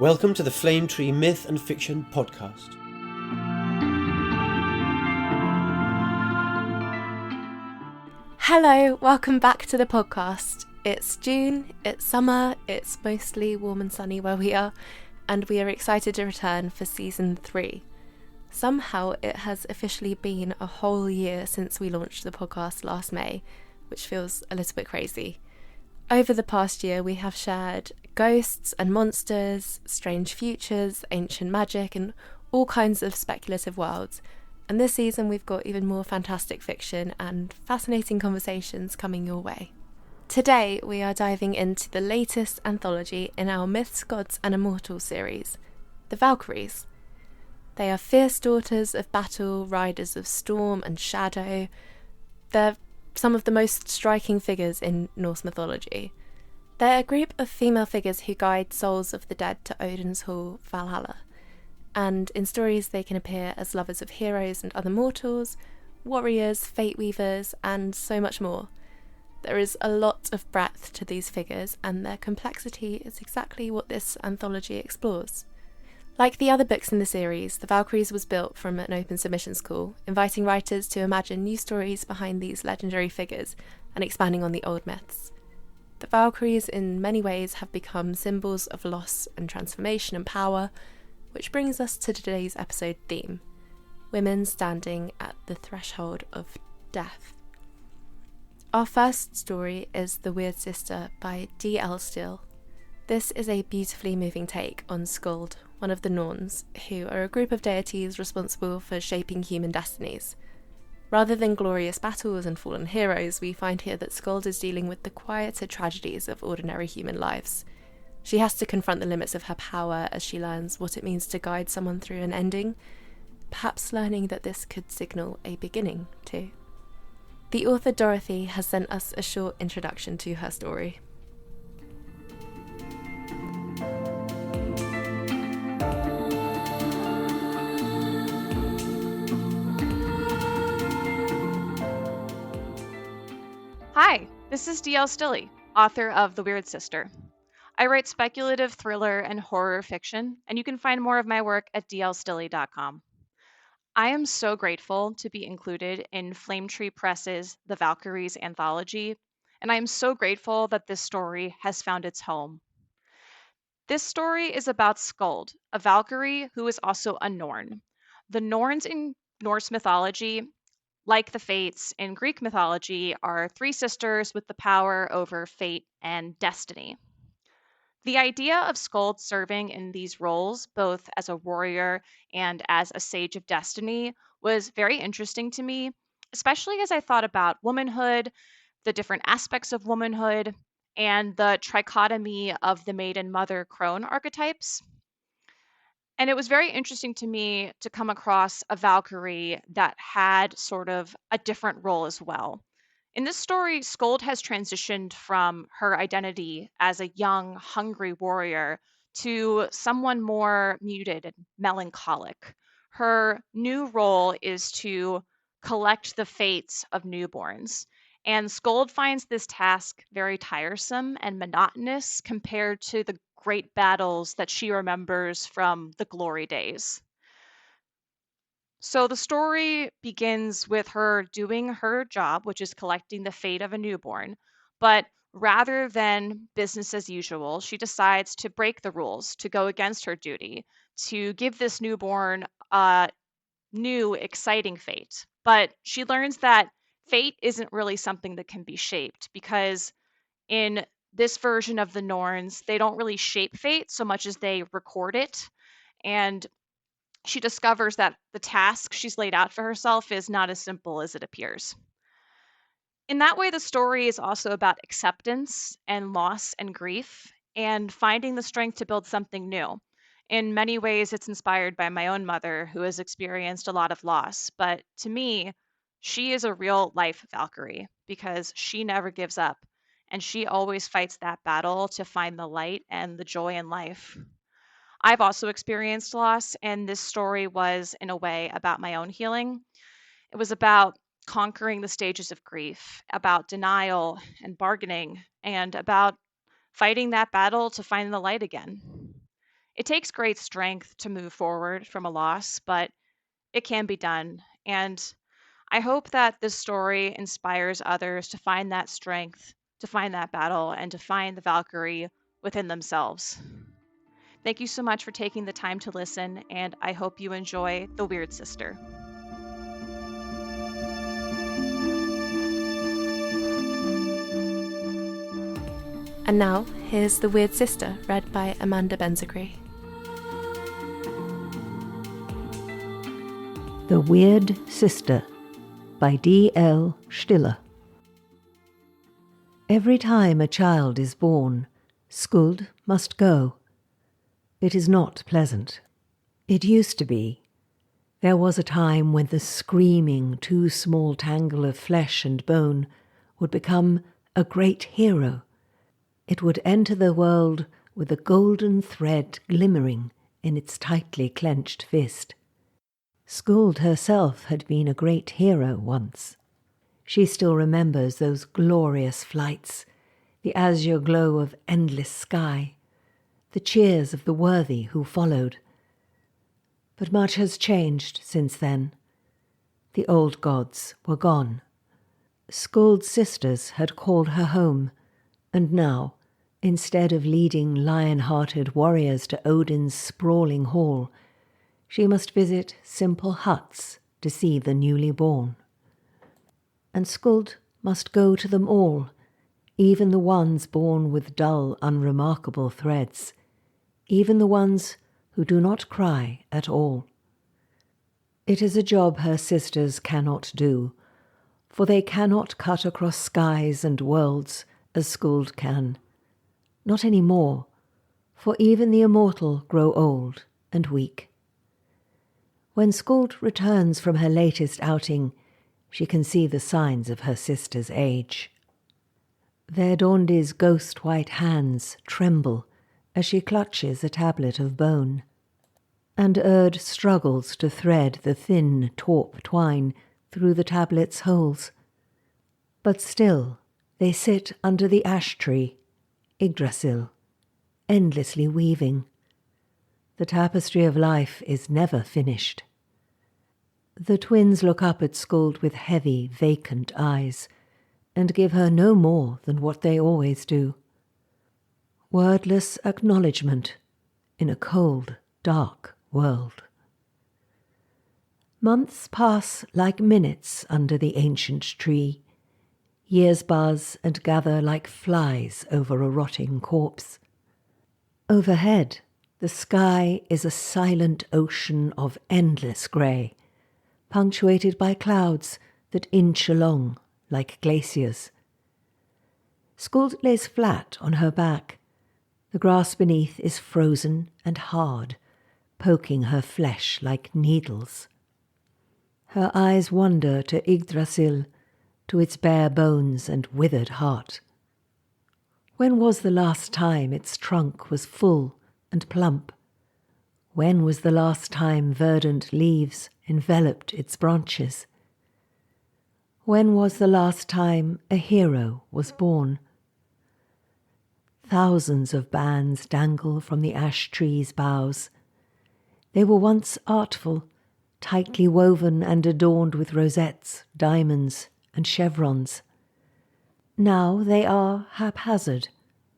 Welcome to the Flame Tree Myth and Fiction podcast. Hello, welcome back to the podcast. It's June, it's summer, it's mostly warm and sunny where we are, and we are excited to return for season 3. Somehow it has officially been a whole year since we launched the podcast last May, which feels a little bit crazy. Over the past year we have shared ghosts and monsters, strange futures, ancient magic, and all kinds of speculative worlds. And this season we've got even more fantastic fiction and fascinating conversations coming your way. Today we are diving into the latest anthology in our Myths, Gods and Immortals series, the Valkyries. They are fierce daughters of battle, riders of storm and shadow. They're some of the most striking figures in Norse mythology. They're a group of female figures who guide souls of the dead to Odin's hall, Valhalla. And in stories they can appear as lovers of heroes and other mortals, warriors, fate weavers, and so much more. There is a lot of breadth to these figures, and their complexity is exactly what this anthology explores. Like the other books in the series, The Valkyries was built from an open submissions call, inviting writers to imagine new stories behind these legendary figures and expanding on the old myths. The Valkyries in many ways have become symbols of loss and transformation and power, which brings us to today's episode theme: women standing at the threshold of death. Our first story is The Weird Sister by D.L. Steele. This is a beautifully moving take on Skuld, one of the Norns, who are a group of deities responsible for shaping human destinies. Rather than glorious battles and fallen heroes, we find here that Skuld is dealing with the quieter tragedies of ordinary human lives. She has to confront the limits of her power as she learns what it means to guide someone through an ending, perhaps learning that this could signal a beginning too. The author Dorothy has sent us a short introduction to her story. Hi, this is D.L. Stilley, author of The Weird Sister. I write speculative thriller and horror fiction, and you can find more of my work at dlstilley.com. I am so grateful to be included in Flame Tree Press's The Valkyries anthology, and I am so grateful that this story has found its home. This story is about Skuld, a Valkyrie who is also a Norn. The Norns in Norse mythology, like the Fates in Greek mythology, are three sisters with the power over fate and destiny. The idea of Skuld serving in these roles, both as a warrior and as a sage of destiny, was very interesting to me, especially as I thought about womanhood, the different aspects of womanhood, and the trichotomy of the maiden mother crone archetypes. And it was very interesting to me to come across a Valkyrie that had sort of a different role as well. In this story, Skuld has transitioned from her identity as a young, hungry warrior to someone more muted and melancholic. Her new role is to collect the fates of newborns. And Skuld finds this task very tiresome and monotonous compared to the great battles that she remembers from the glory days. So the story begins with her doing her job, which is collecting the fate of a newborn. But rather than business as usual, she decides to break the rules, to go against her duty, to give this newborn a new, exciting fate. But she learns that fate isn't really something that can be shaped, because in this version of the Norns, they don't really shape fate so much as they record it. And she discovers that the task she's laid out for herself is not as simple as it appears. In that way, the story is also about acceptance and loss and grief and finding the strength to build something new. In many ways, it's inspired by my own mother, who has experienced a lot of loss. But to me, she is a real life Valkyrie because she never gives up. And she always fights that battle to find the light and the joy in life. I've also experienced loss, and this story was, in a way, about my own healing. It was about conquering the stages of grief, about denial and bargaining, and about fighting that battle to find the light again. It takes great strength to move forward from a loss, but it can be done. And I hope that this story inspires others to find that strength, to find that battle, and to find the Valkyrie within themselves. Thank you so much for taking the time to listen, and I hope you enjoy The Weird Sister. And now, here's The Weird Sister, read by Amanda Benzacree. The Weird Sister by D.L. Stiller. Every time a child is born, Skuld must go. It is not pleasant. It used to be. There was a time when the screaming, too small tangle of flesh and bone would become a great hero. It would enter the world with a golden thread glimmering in its tightly clenched fist. Skuld herself had been a great hero once. She still remembers those glorious flights, the azure glow of endless sky, the cheers of the worthy who followed. But much has changed since then. The old gods were gone. Skuld's sisters had called her home, and now, instead of leading lion-hearted warriors to Odin's sprawling hall, she must visit simple huts to see the newly born. And Skuld must go to them all, even the ones born with dull, unremarkable threads, even the ones who do not cry at all. It is a job her sisters cannot do, for they cannot cut across skies and worlds as Skuld can. Not any more, for even the immortal grow old and weak. When Skuld returns from her latest outing, she can see the signs of her sister's age. Verdondi's ghost-white hands tremble as she clutches a tablet of bone, and Erd struggles to thread the thin, taut twine through the tablet's holes. But still they sit under the ash tree, Yggdrasil, endlessly weaving. The tapestry of life is never finished. The twins look up at Skuld with heavy, vacant eyes, and give her no more than what they always do. Wordless acknowledgement in a cold, dark world. Months pass like minutes under the ancient tree. Years buzz and gather like flies over a rotting corpse. Overhead, the sky is a silent ocean of endless grey, punctuated by clouds that inch along like glaciers. Skuld lays flat on her back. The grass beneath is frozen and hard, poking her flesh like needles. Her eyes wander to Yggdrasil, to its bare bones and withered heart. When was the last time its trunk was full and plump? When was the last time verdant leaves enveloped its branches? When was the last time a hero was born? Thousands of bands dangle from the ash tree's boughs. They were once artful, tightly woven and adorned with rosettes, diamonds, and chevrons. Now they are haphazard,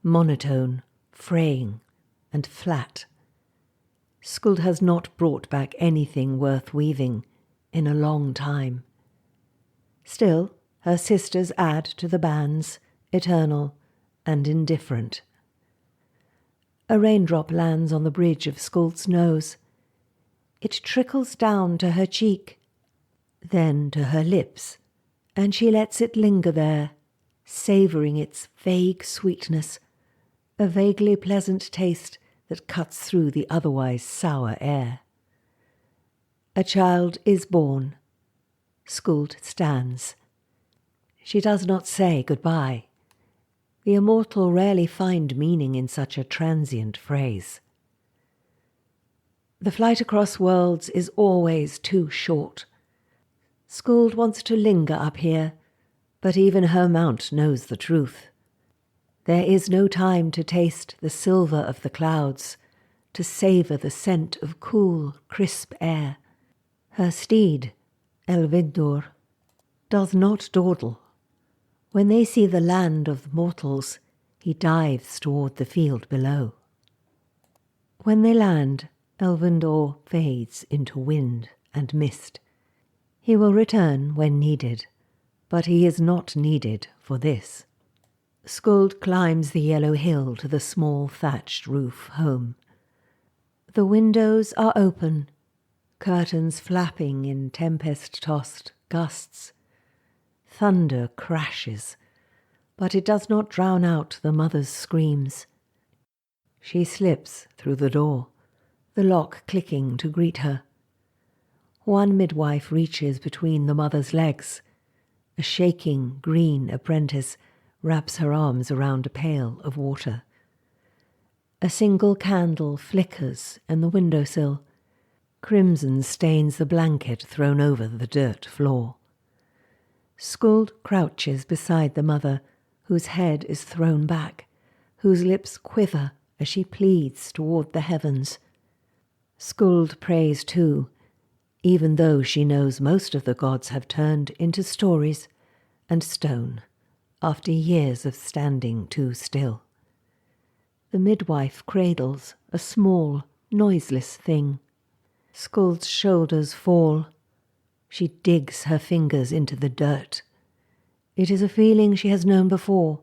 monotone, fraying, and flat. Skuld has not brought back anything worth weaving in a long time. Still, her sisters add to the bands, eternal and indifferent. A raindrop lands on the bridge of Skuld's nose. It trickles down to her cheek, then to her lips, and she lets it linger there, savouring its vague sweetness, a vaguely pleasant taste that cuts through the otherwise sour air. A child is born. Skuld stands. She does not say goodbye. The immortal rarely find meaning in such a transient phrase. The flight across worlds is always too short. Skuld wants to linger up here, but even her mount knows the truth. There is no time to taste the silver of the clouds, to savour the scent of cool, crisp air. Her steed, Elvindur, does not dawdle. When they see the land of mortals, he dives toward the field below. When they land, Elvindur fades into wind and mist. He will return when needed, but he is not needed for this. Skuld climbs the yellow hill to the small thatched roof home. The windows are open, curtains flapping in tempest-tossed gusts. Thunder crashes, but it does not drown out the mother's screams. She slips through the door, the lock clicking to greet her. One midwife reaches between the mother's legs. A shaking green apprentice wraps her arms around a pail of water. A single candle flickers in the windowsill. Crimson stains the blanket thrown over the dirt floor. Skuld crouches beside the mother, whose head is thrown back, whose lips quiver as she pleads toward the heavens. Skuld prays too, even though she knows most of the gods have turned into stories and stone after years of standing too still. The midwife cradles a small, noiseless thing. Skuld's shoulders fall. She digs her fingers into the dirt. It is a feeling she has known before,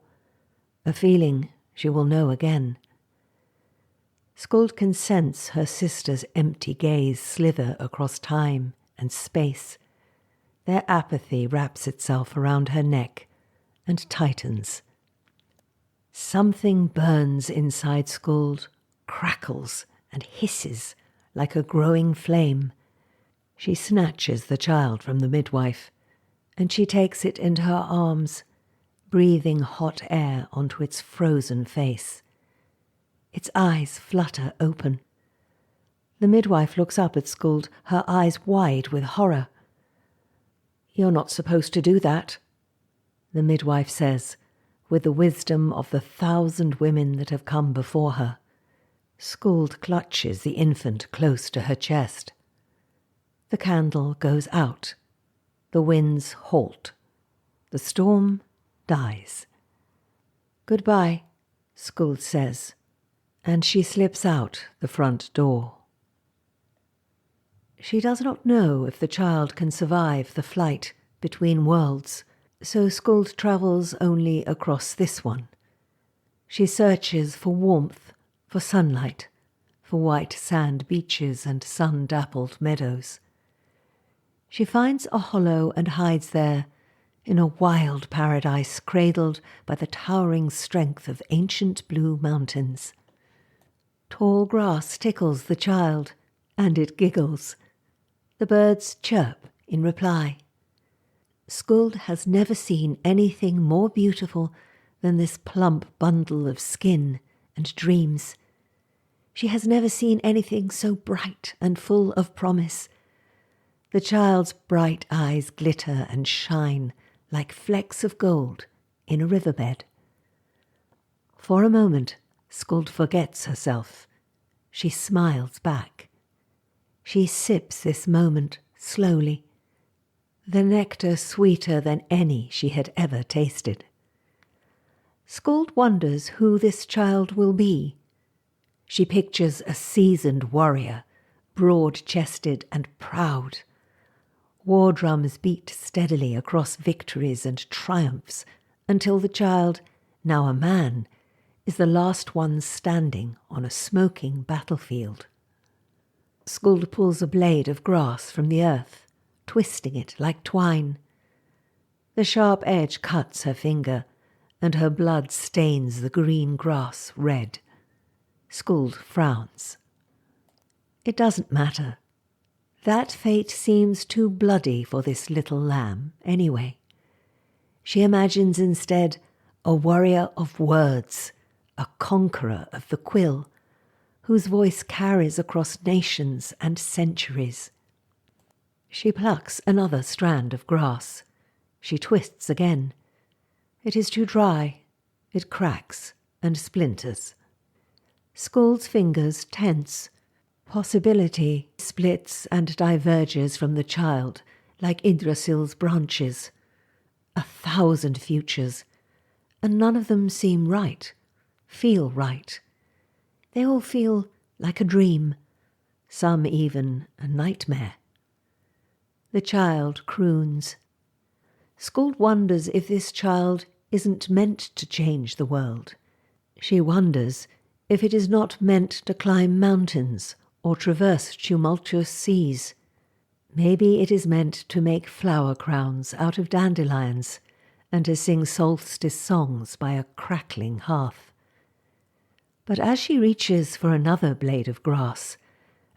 a feeling she will know again. Skuld can sense her sister's empty gaze slither across time and space. Their apathy wraps itself around her neck and tightens. Something burns inside Skuld, crackles and hisses like a growing flame. She snatches the child from the midwife, and she takes it into her arms, breathing hot air onto its frozen face. Its eyes flutter open. The midwife looks up at Skuld, her eyes wide with horror. "You're not supposed to do that," the midwife says, with the wisdom of the 1,000 women that have come before her. Skuld clutches the infant close to her chest. The candle goes out. The winds halt. The storm dies. "Goodbye," Skuld says, and she slips out the front door. She does not know if the child can survive the flight between worlds, so Skuld travels only across this one. She searches for warmth, for sunlight, for white sand beaches and sun-dappled meadows. She finds a hollow and hides there, in a wild paradise cradled by the towering strength of ancient blue mountains. Tall grass tickles the child, and it giggles. The birds chirp in reply. Skuld has never seen anything more beautiful than this plump bundle of skin and dreams. She has never seen anything so bright and full of promise. The child's bright eyes glitter and shine like flecks of gold in a riverbed. For a moment, Skuld forgets herself. She smiles back. She sips this moment slowly, the nectar sweeter than any she had ever tasted. Skuld wonders who this child will be. She pictures a seasoned warrior, broad-chested and proud. War drums beat steadily across victories and triumphs until the child, now a man, is the last one standing on a smoking battlefield. Skuld pulls a blade of grass from the earth, twisting it like twine. The sharp edge cuts her finger, and her blood stains the green grass red. Skuld frowns. It doesn't matter. That fate seems too bloody for this little lamb, anyway. She imagines instead a warrior of words, a conqueror of the quill, whose voice carries across nations and centuries. She plucks another strand of grass. She twists again. It is too dry. It cracks and splinters. Skuld's fingers tense. Possibility splits and diverges from the child like Yggdrasil's branches. 1,000 futures, and none of them seem right, feel right. They all feel like a dream, some even a nightmare. The child croons. Skuld wonders if this child isn't meant to change the world. She wonders if it is not meant to climb mountains or traverse tumultuous seas. Maybe it is meant to make flower crowns out of dandelions and to sing solstice songs by a crackling hearth. But as she reaches for another blade of grass,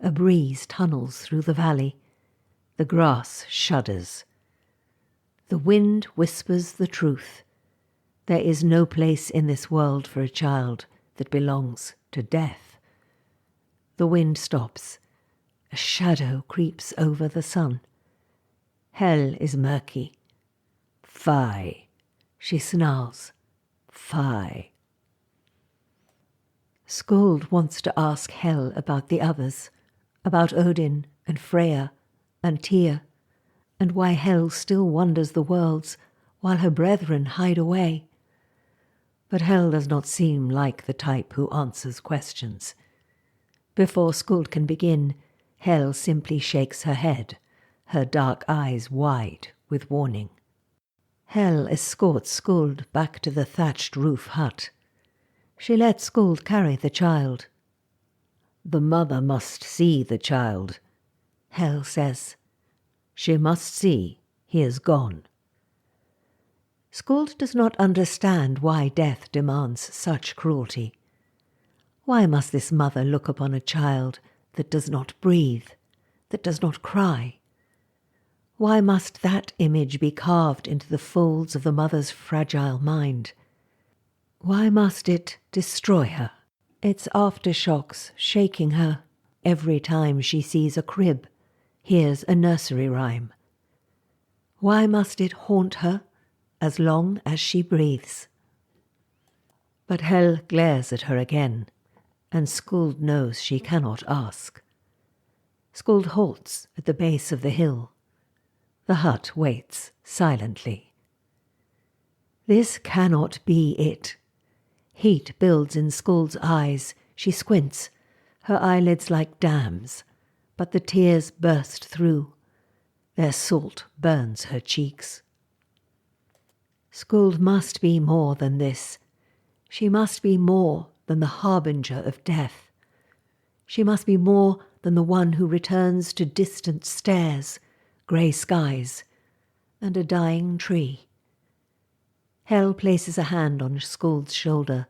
a breeze tunnels through the valley. The grass shudders. The wind whispers the truth. There is no place in this world for a child that belongs to death. The wind stops. A shadow creeps over the sun. Hell is murky. Fie, she snarls. Fie. Skuld wants to ask Hel about the others, about Odin and Freya and Tyr, and why Hel still wanders the worlds while her brethren hide away. But Hel does not seem like the type who answers questions. Before Skuld can begin, Hel simply shakes her head, her dark eyes wide with warning. Hel escorts Skuld back to the thatched roof hut. She lets Skuld carry the child. The mother must see the child, Hel says. She must see he is gone. Skuld does not understand why death demands such cruelty. Why must this mother look upon a child that does not breathe, that does not cry? Why must that image be carved into the folds of the mother's fragile mind? Why must it destroy her, its aftershocks shaking her every time she sees a crib, hears a nursery rhyme? Why must it haunt her as long as she breathes? But Hel glares at her again, and Skuld knows she cannot ask. Skuld halts at the base of the hill. The hut waits silently. This cannot be it. Heat builds in Skuld's eyes. She squints, her eyelids like dams, but the tears burst through. Their salt burns her cheeks. Skuld must be more than this. She must be more than the harbinger of death. She must be more than the one who returns to distant stairs, grey skies, and a dying tree. Hel places a hand on Skuld's shoulder,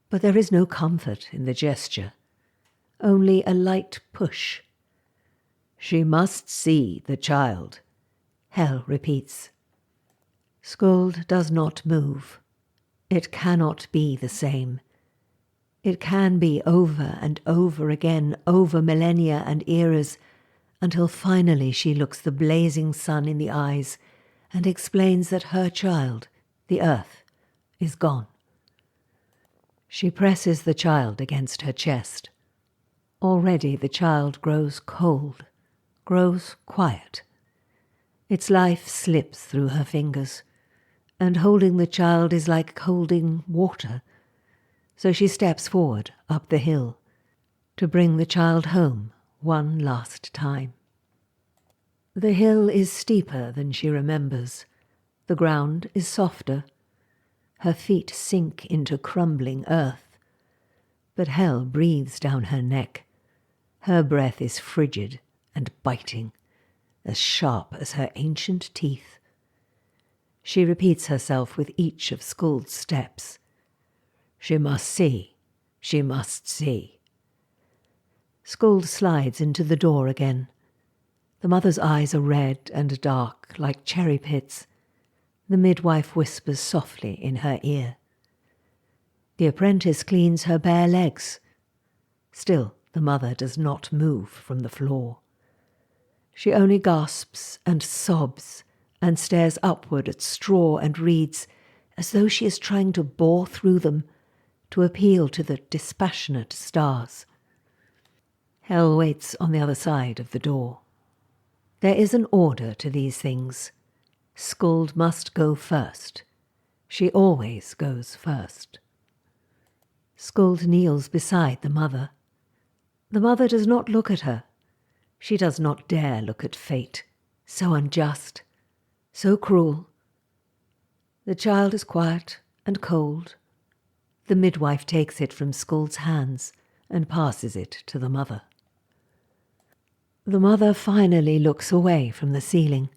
but there is no comfort in the gesture, only a light push. She must see the child, Hel repeats. Skuld does not move. It cannot be the same. It can be over and over again, over millennia and eras, until finally she looks the blazing sun in the eyes and explains that her child, the earth, is gone. She presses the child against her chest. Already the child grows cold, grows quiet. Its life slips through her fingers, and holding the child is like holding water. So she steps forward up the hill to bring the child home one last time. The hill is steeper than she remembers. The ground is softer. Her feet sink into crumbling earth. But Hel breathes down her neck. Her breath is frigid and biting, as sharp as her ancient teeth. She repeats herself with each of Skuld's steps. She must see. She must see. Skuld slides into the door again. The mother's eyes are red and dark, like cherry pits. The midwife whispers softly in her ear. The apprentice cleans her bare legs. Still, the mother does not move from the floor. She only gasps and sobs and stares upward at straw and reeds, as though she is trying to bore through them, to appeal to the dispassionate stars. Hell waits on the other side of the door. There is an order to these things. Skuld must go first. She always goes first. Skuld kneels beside the mother. The mother does not look at her. She does not dare look at fate, so unjust, so cruel. The child is quiet and cold. The midwife takes it from Skuld's hands and passes it to the mother. The mother finally looks away from the ceiling.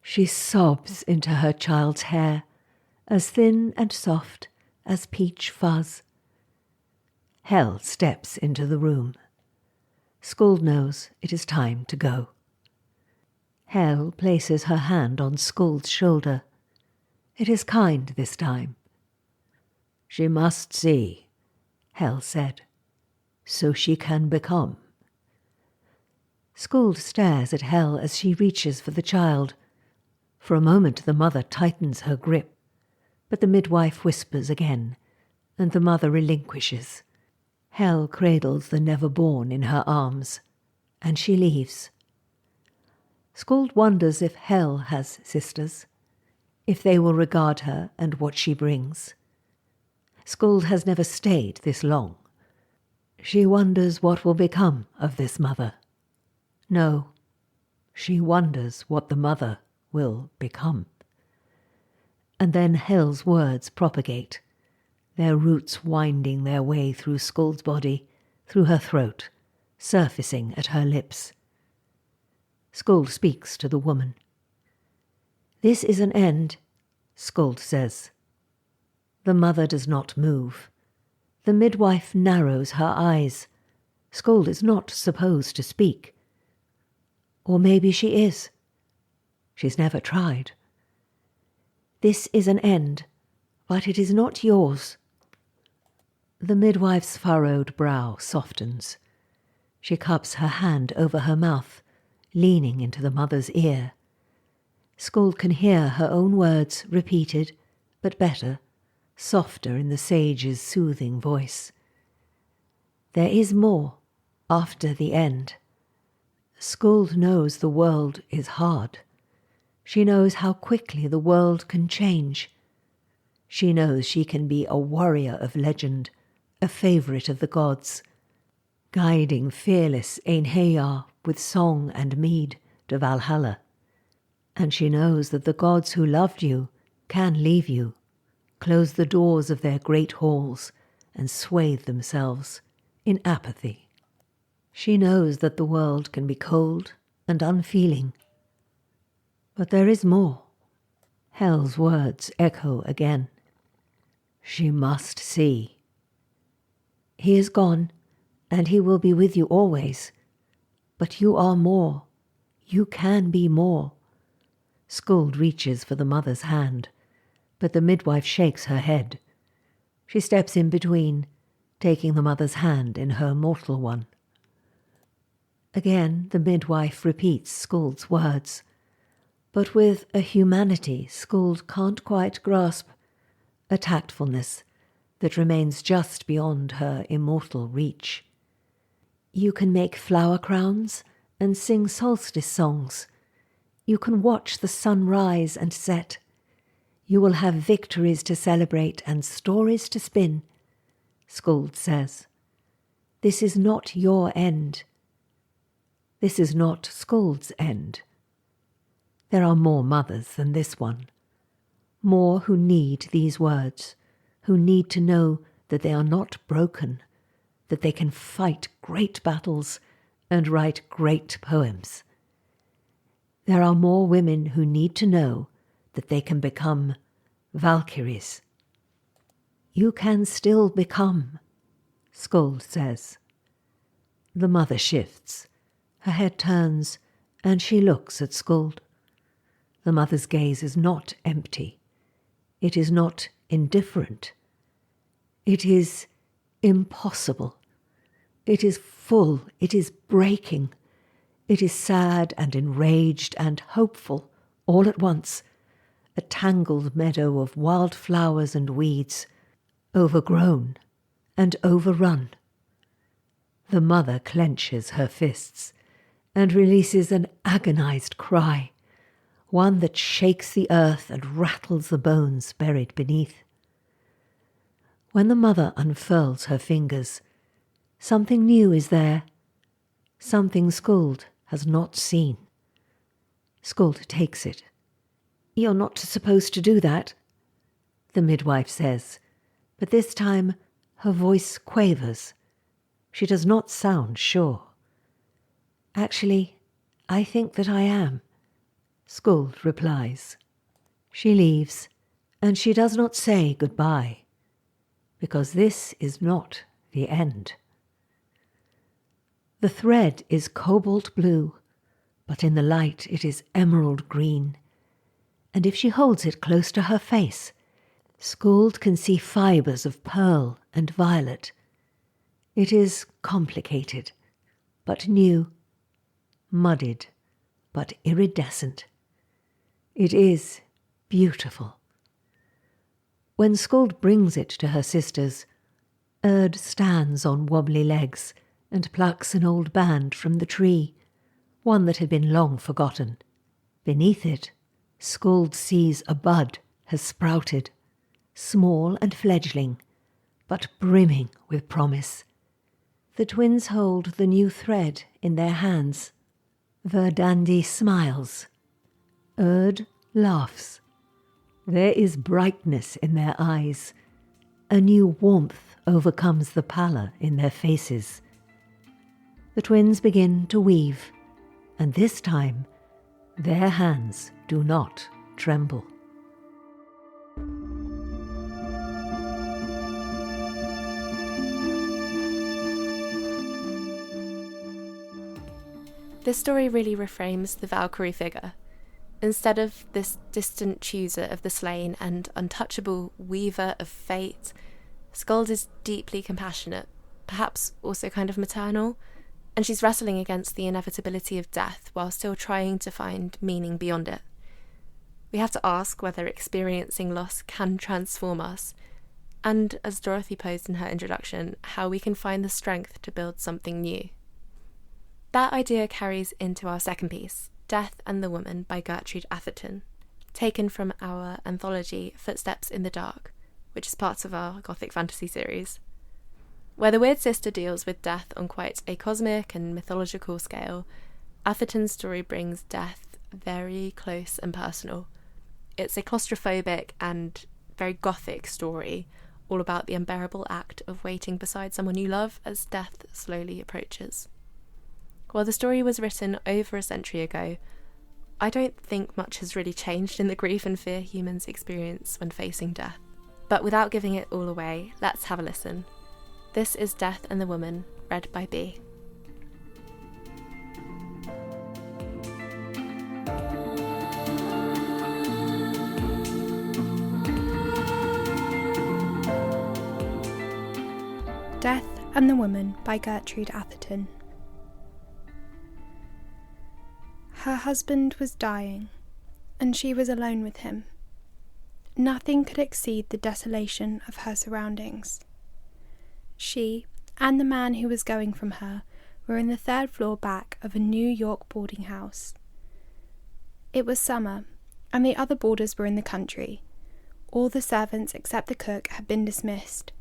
She sobs into her child's hair, as thin and soft as peach fuzz. Hell steps into the room. Skuld knows it is time to go. Hell places her hand on Skuld's shoulder. It is kind this time. She must see, Hell said, so she can become. Skuld stares at Hell as she reaches for the child. For a moment the mother tightens her grip, but the midwife whispers again, and the mother relinquishes. Hell cradles the never-born in her arms, and she leaves. Skuld wonders if Hell has sisters, if they will regard her and what she brings. Skuld has never stayed this long. She wonders what will become of this mother. No, she wonders what the mother will become. And then Hell's words propagate, their roots winding their way through Skuld's body, through her throat, surfacing at her lips. Skuld speaks to the woman. This is an end, Skuld says. The mother does not move. The midwife narrows her eyes. Skuld is not supposed to speak. Or maybe she is. She's never tried. This is an end, but it is not yours. The midwife's furrowed brow softens. She cups her hand over her mouth, leaning into the mother's ear. Skuld can hear her own words repeated, but better, softer in the sage's soothing voice. There is more after the end. Skuld knows the world is hard. She knows how quickly the world can change. She knows she can be a warrior of legend, a favourite of the gods, guiding fearless Einherjar with song and mead to Valhalla. And she knows that the gods who loved you can leave you, close the doors of their great halls, and swathe themselves in apathy. She knows that the world can be cold and unfeeling. But there is more. Hell's words echo again. She must see. He is gone, and he will be with you always. But you are more. You can be more. Skuld reaches for the mother's hand, but the midwife shakes her head. She steps in between, taking the mother's hand in her mortal one. Again the midwife repeats Skuld's words, but with a humanity Skuld can't quite grasp, a tactfulness that remains just beyond her immortal reach. You can make flower crowns and sing solstice songs. You can watch the sun rise and set. You will have victories to celebrate and stories to spin, Skuld says. This is not your end. This is not Skuld's end. There are more mothers than this one. More who need these words, who need to know that they are not broken, that they can fight great battles and write great poems. There are more women who need to know that they can become Valkyries. You can still become, Skuld says. The mother shifts. Her head turns, and she looks at Skuld. The mother's gaze is not empty. It is not indifferent. It is impossible. It is full. It is breaking. It is sad and enraged and hopeful all at once. A tangled meadow of wild flowers and weeds, overgrown and overrun. The mother clenches her fists and releases an agonized cry, one that shakes the earth and rattles the bones buried beneath. When the mother unfurls her fingers, something new is there, something Skuld has not seen. Skuld takes it. "You're not supposed to do that," the midwife says, but this time her voice quavers. She does not sound sure. "Actually, I think that I am," Skuld replies. She leaves, and she does not say goodbye, because this is not the end. The thread is cobalt blue, but in the light it is emerald green, and if she holds it close to her face, Skuld can see fibres of pearl and violet. It is complicated, but new, muddied, but iridescent. It is beautiful. When Skuld brings it to her sisters, Erd stands on wobbly legs and plucks an old band from the tree, one that had been long forgotten. Beneath it, Skuld sees a bud has sprouted, small and fledgling, but brimming with promise. The twins hold the new thread in their hands. Verdandi smiles. Erd laughs. There is brightness in their eyes. A new warmth overcomes the pallor in their faces. The twins begin to weave, and this time their hands do not tremble. This story really reframes the Valkyrie figure. Instead of this distant chooser of the slain and untouchable weaver of fate, Skuld is deeply compassionate, perhaps also kind of maternal, and she's wrestling against the inevitability of death while still trying to find meaning beyond it. We have to ask whether experiencing loss can transform us, and, as Dorothy posed in her introduction, how we can find the strength to build something new. That idea carries into our second piece, Death and the Woman by Gertrude Atherton, taken from our anthology Footsteps in the Dark, which is part of our Gothic fantasy series. Where the Weird Sister deals with death on quite a cosmic and mythological scale, Atherton's story brings death very close and personal. It's a claustrophobic and very Gothic story, all about the unbearable act of waiting beside someone you love as death slowly approaches. While the story was written over a century ago, I don't think much has really changed in the grief and fear humans experience when facing death. But without giving it all away, let's have a listen. This is Death and the Woman, read by B. Death and the Woman by Gertrude Atherton. Her husband was dying, and she was alone with him. Nothing could exceed the desolation of her surroundings. She and the man who was going from her were in the third floor back of a New York boarding house. It was summer, and the other boarders were in the country. All the servants except the cook had been dismissed,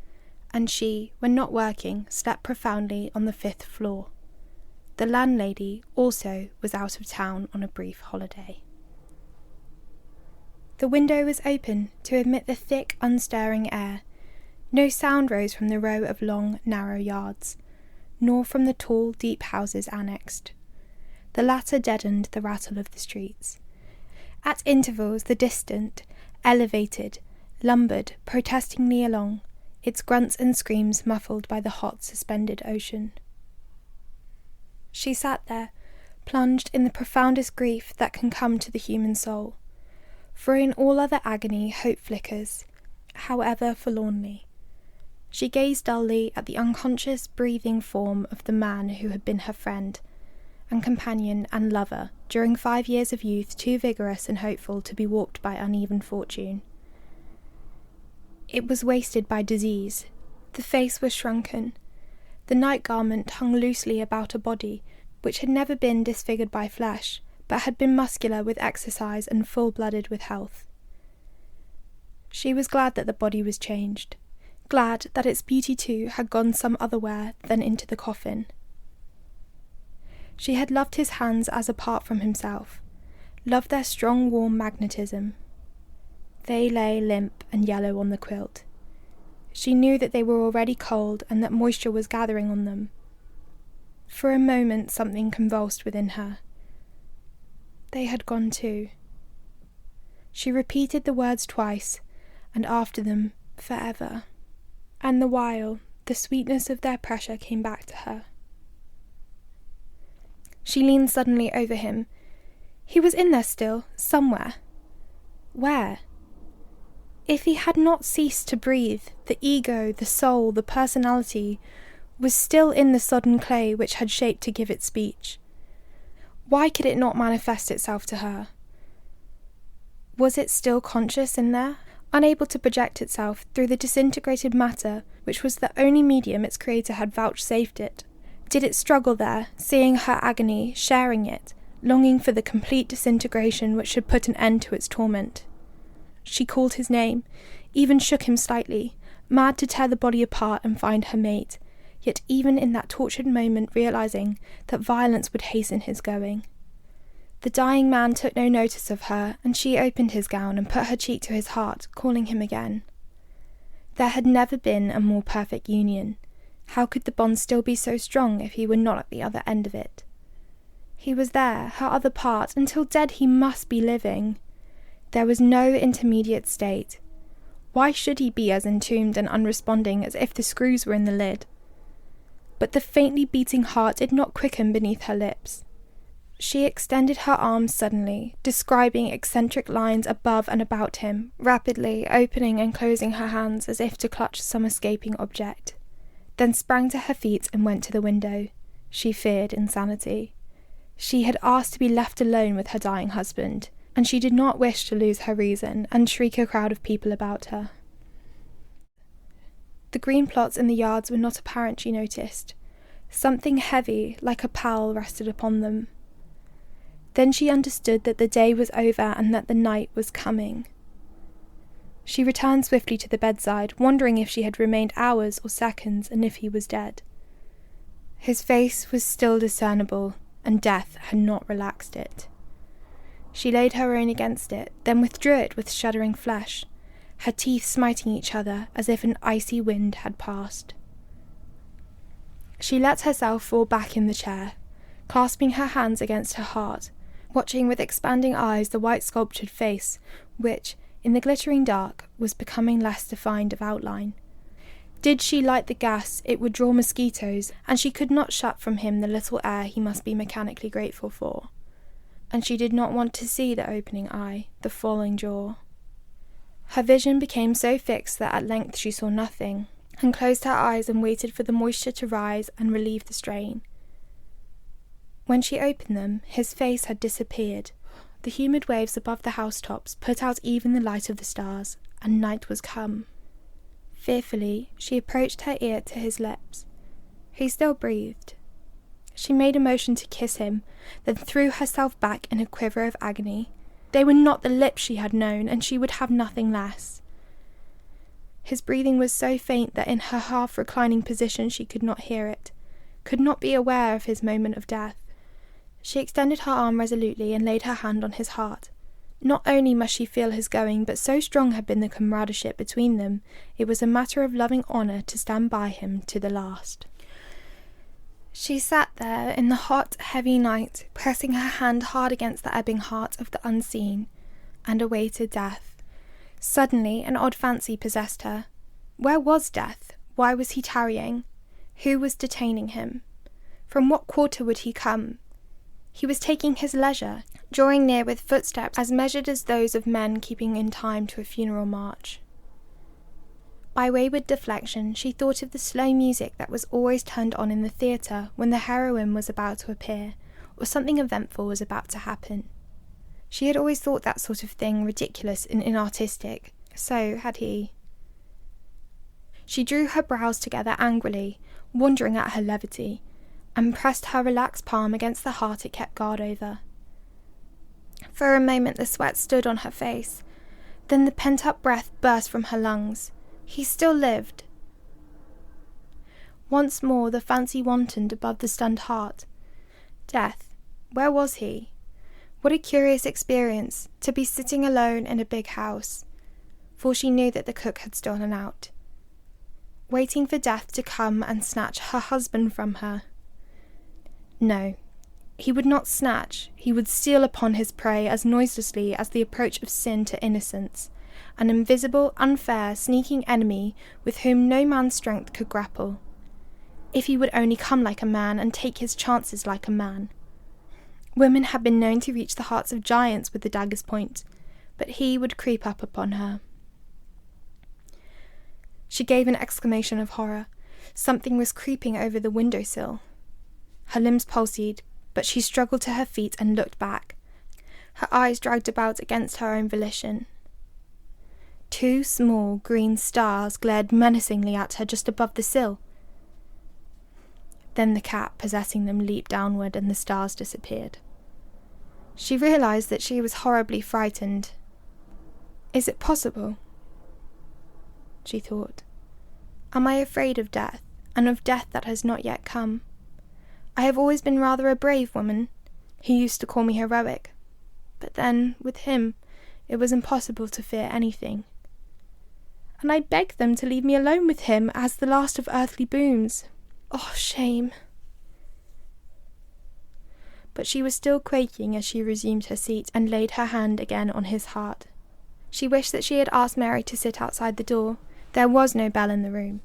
and she, when not working, slept profoundly on the fifth floor. The landlady also was out of town on a brief holiday. The window was open to admit the thick, unstirring air. No sound rose from the row of long, narrow yards, nor from the tall, deep houses annexed. The latter deadened the rattle of the streets. At intervals the distant, elevated, lumbered protestingly along, its grunts and screams muffled by the hot, suspended ocean. She sat there, plunged in the profoundest grief that can come to the human soul, for in all other agony hope flickers, however forlornly. She gazed dully at the unconscious, breathing form of the man who had been her friend and companion and lover during 5 years of youth too vigorous and hopeful to be warped by uneven fortune. It was wasted by disease. The face was shrunken. The night garment hung loosely about a body which had never been disfigured by flesh, but had been muscular with exercise and full-blooded with health. She was glad that the body was changed, glad that its beauty too had gone some otherwhere than into the coffin. She had loved his hands as apart from himself, loved their strong warm magnetism. They lay limp and yellow on the quilt. She knew that they were already cold and that moisture was gathering on them. For a moment something convulsed within her. They had gone too. She repeated the words twice, and after them, forever. And the while, the sweetness of their pressure came back to her. She leaned suddenly over him. He was in there still, somewhere. Where? If he had not ceased to breathe, the ego, the soul, the personality, was still in the sodden clay which had shaped to give it speech. Why could it not manifest itself to her? Was it still conscious in there, unable to project itself through the disintegrated matter which was the only medium its creator had vouchsafed it? Did it struggle there, seeing her agony, sharing it, longing for the complete disintegration which should put an end to its torment? She called his name, even shook him slightly, mad to tear the body apart and find her mate, yet even in that tortured moment realizing that violence would hasten his going. The dying man took no notice of her, and she opened his gown and put her cheek to his heart, calling him again. There had never been a more perfect union. How could the bond still be so strong if he were not at the other end of it? He was there, her other part, until dead he must be living. There was no intermediate state. Why should he be as entombed and unresponding as if the screws were in the lid? But the faintly beating heart did not quicken beneath her lips. She extended her arms suddenly, describing eccentric lines above and about him, rapidly opening and closing her hands as if to clutch some escaping object, then sprang to her feet and went to the window. She feared insanity. She had asked to be left alone with her dying husband, and she did not wish to lose her reason and shriek a crowd of people about her. The green plots in the yards were not apparent, she noticed. Something heavy, like a pall, rested upon them. Then she understood that the day was over and that the night was coming. She returned swiftly to the bedside, wondering if she had remained hours or seconds and if he was dead. His face was still discernible, and death had not relaxed it. She laid her own against it, then withdrew it with shuddering flesh, her teeth smiting each other as if an icy wind had passed. She let herself fall back in the chair, clasping her hands against her heart, watching with expanding eyes the white sculptured face, which, in the glittering dark, was becoming less defined of outline. Did she light the gas, it would draw mosquitoes, and she could not shut from him the little air he must be mechanically grateful for. And she did not want to see the opening eye, the falling jaw. Her vision became so fixed that at length she saw nothing, and closed her eyes and waited for the moisture to rise and relieve the strain. When she opened them, his face had disappeared. The humid waves above the housetops put out even the light of the stars, and night was come. Fearfully, she approached her ear to his lips. He still breathed. She made a motion to kiss him, then threw herself back in a quiver of agony. They were not the lips she had known, and she would have nothing less. His breathing was so faint that in her half-reclining position she could not hear it, could not be aware of his moment of death. She extended her arm resolutely and laid her hand on his heart. Not only must she feel his going, but so strong had been the comradeship between them, it was a matter of loving honour to stand by him to the last. She sat there in the hot, heavy night, pressing her hand hard against the ebbing heart of the unseen, and awaited death. Suddenly an odd fancy possessed her. Where was death? Why was he tarrying? Who was detaining him? From what quarter would he come? He was taking his leisure, drawing near with footsteps as measured as those of men keeping in time to a funeral march. By wayward deflection, she thought of the slow music that was always turned on in the theatre when the heroine was about to appear, or something eventful was about to happen. She had always thought that sort of thing ridiculous and inartistic. So had he. She drew her brows together angrily, wondering at her levity, and pressed her relaxed palm against the heart it kept guard over. For a moment the sweat stood on her face. Then the pent-up breath burst from her lungs. He still lived. Once more the fancy wantoned above the stunned heart. Death, where was he? What a curious experience, to be sitting alone in a big house, for she knew that the cook had stolen out, waiting for death to come and snatch her husband from her. No, he would not snatch, he would steal upon his prey as noiselessly as the approach of sin to innocence, an invisible, unfair, sneaking enemy with whom no man's strength could grapple. If he would only come like a man and take his chances like a man. Women had been known to reach the hearts of giants with the dagger's point, but he would creep up upon her. She gave an exclamation of horror. Something was creeping over the window-sill. Her limbs pulsed, but she struggled to her feet and looked back. Her eyes dragged about against her own volition. 2 small green stars glared menacingly at her just above the sill. Then the cat possessing them leaped downward and the stars disappeared. She realized that she was horribly frightened. Is it possible? She thought. Am I afraid of death, and of death that has not yet come? I have always been rather a brave woman. He used to call me heroic. But then, with him, it was impossible to fear anything. And I begged them to leave me alone with him as the last of earthly boons. Oh, shame! But she was still quaking as she resumed her seat and laid her hand again on his heart. She wished that she had asked Mary to sit outside the door. There was no bell in the room.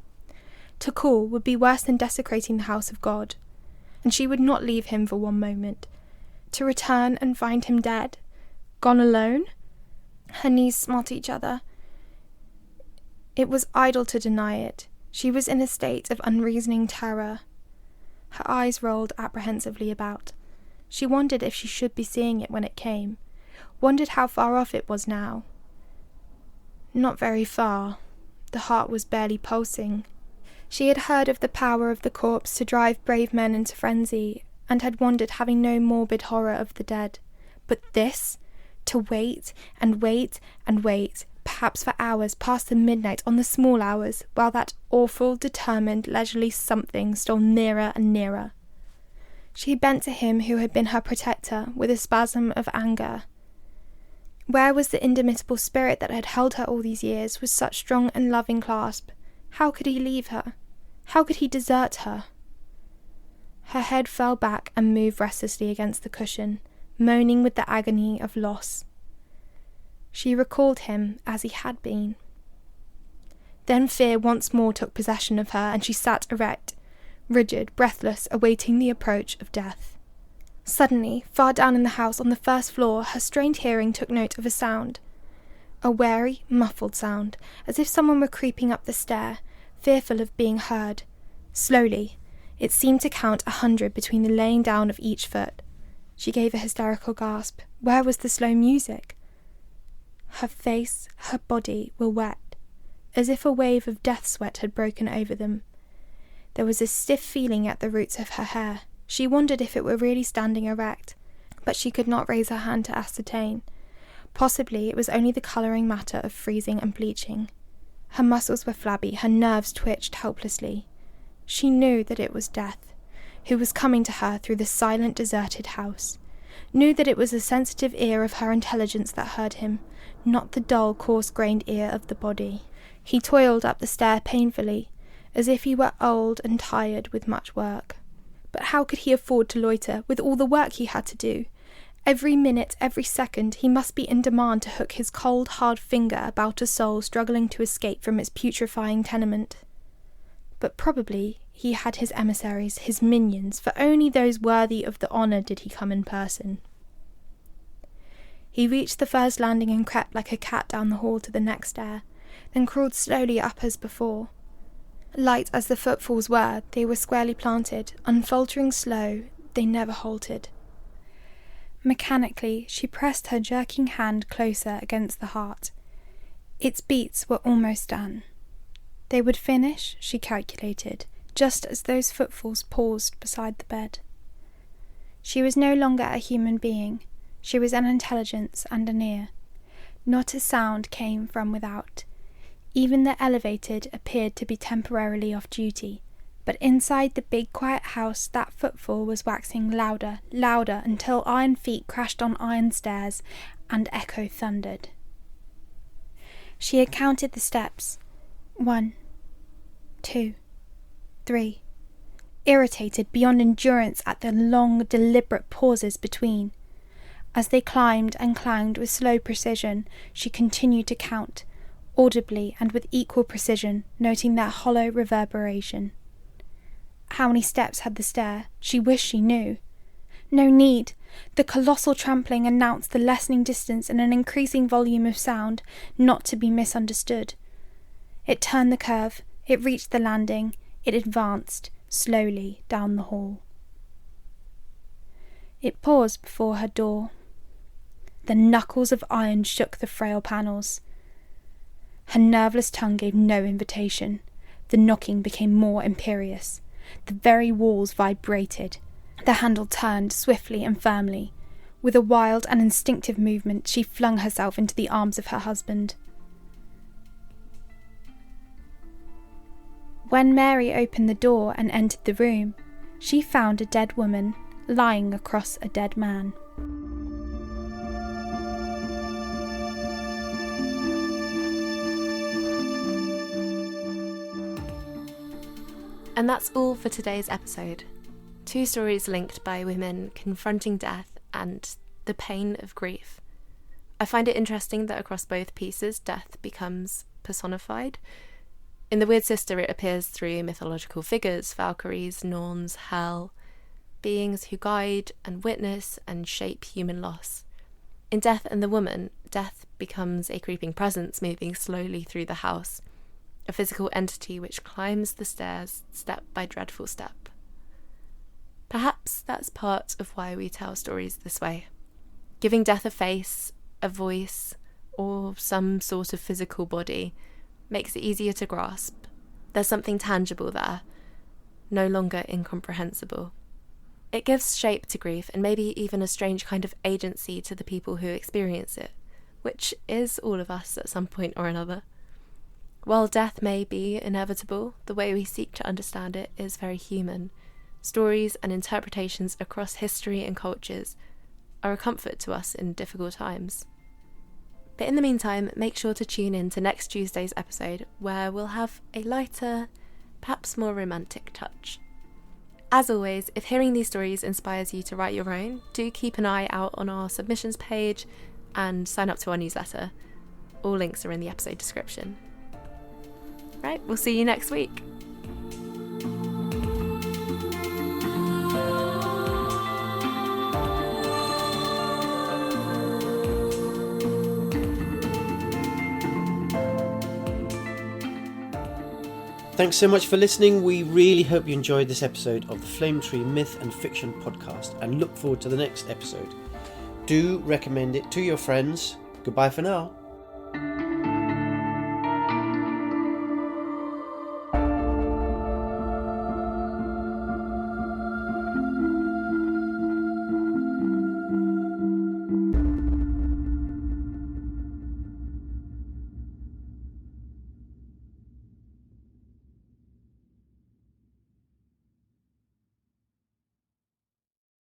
To call would be worse than desecrating the house of God, and she would not leave him for one moment. To return and find him dead, gone alone? Her knees smote each other. It was idle to deny it. She was in a state of unreasoning terror. Her eyes rolled apprehensively about. She wondered if she should be seeing it when it came, wondered how far off it was now. Not very far. The heart was barely pulsing. She had heard of the power of the corpse to drive brave men into frenzy, and had wondered, having no morbid horror of the dead. But this? To wait, and wait, and wait, perhaps for hours past the midnight on the small hours, while that awful, determined, leisurely something stole nearer and nearer. She bent to him who had been her protector with a spasm of anger. Where was the indomitable spirit that had held her all these years with such strong and loving clasp? How could he leave her? How could he desert her? Her head fell back and moved restlessly against the cushion, moaning with the agony of loss. She recalled him as he had been. Then fear once more took possession of her, and she sat erect, rigid, breathless, awaiting the approach of death. Suddenly, far down in the house on the first floor, her strained hearing took note of a sound. A wary, muffled sound, as if someone were creeping up the stair, fearful of being heard. Slowly, it seemed to count 100 between the laying down of each foot. She gave a hysterical gasp. Where was the slow music? Her face, her body were wet, as if a wave of death sweat had broken over them. There was a stiff feeling at the roots of her hair. She wondered if it were really standing erect, but she could not raise her hand to ascertain. Possibly it was only the colouring matter of freezing and bleaching. Her muscles were flabby, her nerves twitched helplessly. She knew that it was death, who was coming to her through the silent, deserted house. Knew that it was the sensitive ear of her intelligence that heard him, not the dull, coarse-grained ear of the body. He toiled up the stair painfully, as if he were old and tired with much work. But how could he afford to loiter, with all the work he had to do? Every minute, every second, he must be in demand to hook his cold, hard finger about a soul struggling to escape from its putrefying tenement. But probably he had his emissaries, his minions, for only those worthy of the honour did he come in person. He reached the first landing and crept like a cat down the hall to the next stair, then crawled slowly up as before. Light as the footfalls were, they were squarely planted, unfaltering slow, they never halted. Mechanically, she pressed her jerking hand closer against the heart. Its beats were almost done. They would finish, she calculated, just as those footfalls paused beside the bed. She was no longer a human being. She was an intelligence and an ear. Not a sound came from without. Even the elevated appeared to be temporarily off duty. But inside the big quiet house that footfall was waxing louder, louder, until iron feet crashed on iron stairs and echo thundered. She had counted the steps. 1, 2, 3. Irritated beyond endurance at the long, deliberate pauses between. As they climbed and clanged with slow precision, she continued to count, audibly and with equal precision, noting their hollow reverberation. How many steps had the stair? She wished she knew. No need. The colossal trampling announced the lessening distance and an increasing volume of sound, not to be misunderstood. It turned the curve, it reached the landing, it advanced, slowly, down the hall. It paused before her door. The knuckles of iron shook the frail panels. Her nerveless tongue gave no invitation. The knocking became more imperious. The very walls vibrated. The handle turned swiftly and firmly. With a wild and instinctive movement, she flung herself into the arms of her husband. When Mary opened the door and entered the room, she found a dead woman lying across a dead man. And that's all for today's episode. 2 stories linked by women confronting death and the pain of grief. I find it interesting that across both pieces, death becomes personified. In The Weird Sister, it appears through mythological figures, Valkyries, Norns, Hel, beings who guide and witness and shape human loss. In Death and the Woman, death becomes a creeping presence moving slowly through the house, a physical entity which climbs the stairs step by dreadful step. Perhaps that's part of why we tell stories this way, giving death a face, a voice, or some sort of physical body makes it easier to grasp. There's something tangible there, no longer incomprehensible. It gives shape to grief and maybe even a strange kind of agency to the people who experience it, which is all of us at some point or another. While death may be inevitable, the way we seek to understand it is very human. Stories and interpretations across history and cultures are a comfort to us in difficult times. But in the meantime, make sure to tune in to next Tuesday's episode, where we'll have a lighter, perhaps more romantic touch. As always, if hearing these stories inspires you to write your own, do keep an eye out on our submissions page and sign up to our newsletter. All links are in the episode description. Right, we'll see you next week. Thanks so much for listening. We really hope you enjoyed this episode of the Flame Tree Myth and Fiction podcast and look forward to the next episode. Do recommend it to your friends. Goodbye for now.